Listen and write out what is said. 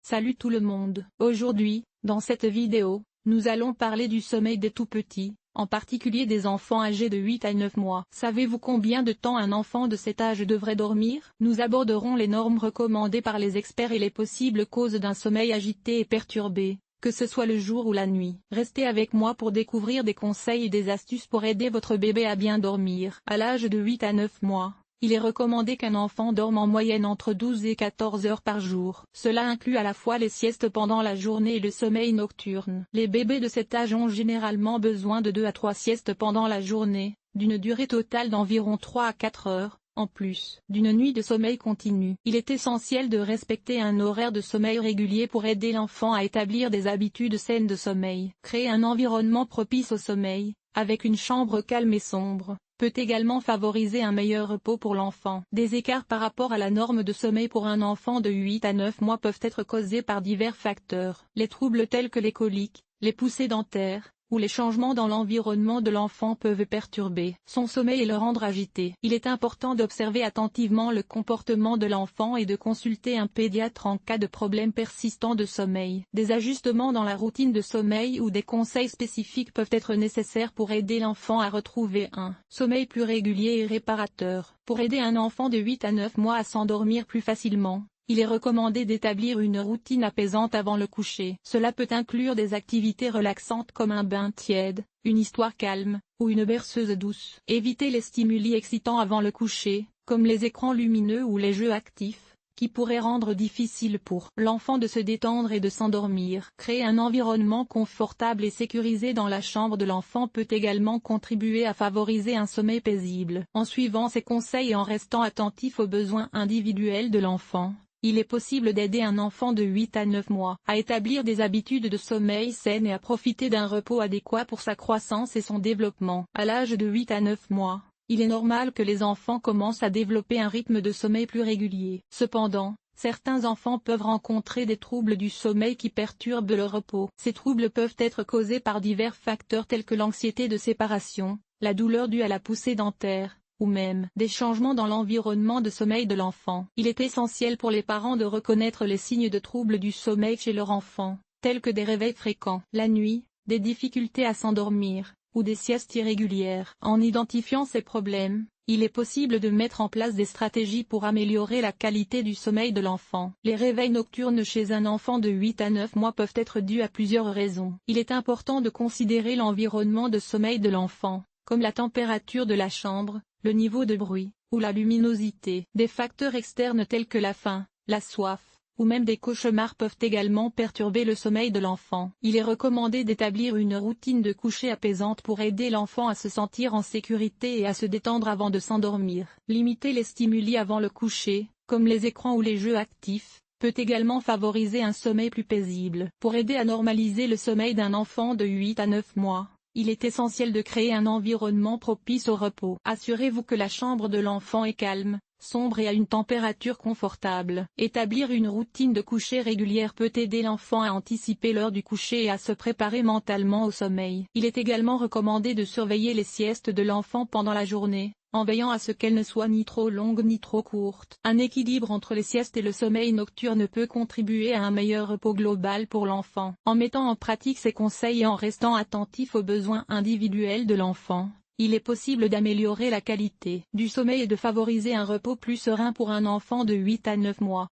Salut tout le monde. Aujourd'hui, dans cette vidéo, nous allons parler du sommeil des tout-petits, en particulier des enfants âgés de 8 à 9 mois. Savez-vous combien de temps un enfant de cet âge devrait dormir? Nous aborderons les normes recommandées par les experts et les possibles causes d'un sommeil agité et perturbé, que ce soit le jour ou la nuit. Restez avec moi pour découvrir des conseils et des astuces pour aider votre bébé à bien dormir. À l'âge de 8 à 9 mois, il est recommandé qu'un enfant dorme en moyenne entre 12 et 14 heures par jour. Cela inclut à la fois les siestes pendant la journée et le sommeil nocturne. Les bébés de cet âge ont généralement besoin de 2 à 3 siestes pendant la journée, d'une durée totale d'environ 3 à 4 heures, en plus d'une nuit de sommeil continu. Il est essentiel de respecter un horaire de sommeil régulier pour aider l'enfant à établir des habitudes saines de sommeil. Créer un environnement propice au sommeil, avec une chambre calme et sombre, peut également favoriser un meilleur repos pour l'enfant. Des écarts par rapport à la norme de sommeil pour un enfant de 8 à 9 mois peuvent être causés par divers facteurs. Les troubles tels que les coliques, les poussées dentaires, ou les changements dans l'environnement de l'enfant peuvent perturber son sommeil et le rendre agité. Il est important d'observer attentivement le comportement de l'enfant et de consulter un pédiatre en cas de problème persistant de sommeil. Des ajustements dans la routine de sommeil ou des conseils spécifiques peuvent être nécessaires pour aider l'enfant à retrouver un sommeil plus régulier et réparateur. Pour aider un enfant de 8 à 9 mois à s'endormir plus facilement, il est recommandé d'établir une routine apaisante avant le coucher. Cela peut inclure des activités relaxantes comme un bain tiède, une histoire calme, ou une berceuse douce. Évitez les stimuli excitants avant le coucher, comme les écrans lumineux ou les jeux actifs, qui pourraient rendre difficile pour l'enfant de se détendre et de s'endormir. Créer un environnement confortable et sécurisé dans la chambre de l'enfant peut également contribuer à favoriser un sommeil paisible. En suivant ces conseils et en restant attentif aux besoins individuels de l'enfant, il est possible d'aider un enfant de 8 à 9 mois à établir des habitudes de sommeil saines et à profiter d'un repos adéquat pour sa croissance et son développement. À l'âge de 8 à 9 mois, il est normal que les enfants commencent à développer un rythme de sommeil plus régulier. Cependant, certains enfants peuvent rencontrer des troubles du sommeil qui perturbent leur repos. Ces troubles peuvent être causés par divers facteurs tels que l'anxiété de séparation, la douleur due à la poussée dentaire, ou même des changements dans l'environnement de sommeil de l'enfant. Il est essentiel pour les parents de reconnaître les signes de troubles du sommeil chez leur enfant, tels que des réveils fréquents la nuit, des difficultés à s'endormir, ou des siestes irrégulières. En identifiant ces problèmes, il est possible de mettre en place des stratégies pour améliorer la qualité du sommeil de l'enfant. Les réveils nocturnes chez un enfant de 8 à 9 mois peuvent être dus à plusieurs raisons. Il est important de considérer l'environnement de sommeil de l'enfant, comme la température de la chambre, le niveau de bruit, ou la luminosité. Des facteurs externes tels que la faim, la soif, ou même des cauchemars peuvent également perturber le sommeil de l'enfant. Il est recommandé d'établir une routine de coucher apaisante pour aider l'enfant à se sentir en sécurité et à se détendre avant de s'endormir. Limiter les stimuli avant le coucher, comme les écrans ou les jeux actifs, peut également favoriser un sommeil plus paisible. Pour aider à normaliser le sommeil d'un enfant de 8 à 9 mois, il est essentiel de créer un environnement propice au repos. Assurez-vous que la chambre de l'enfant est calme, sombre et à une température confortable. Établir une routine de coucher régulière peut aider l'enfant à anticiper l'heure du coucher et à se préparer mentalement au sommeil. Il est également recommandé de surveiller les siestes de l'enfant pendant la journée, en veillant à ce qu'elles ne soient ni trop longues ni trop courtes. Un équilibre entre les siestes et le sommeil nocturne peut contribuer à un meilleur repos global pour l'enfant. En mettant en pratique ces conseils et en restant attentif aux besoins individuels de l'enfant, il est possible d'améliorer la qualité du sommeil et de favoriser un repos plus serein pour un enfant de 8 à 9 mois.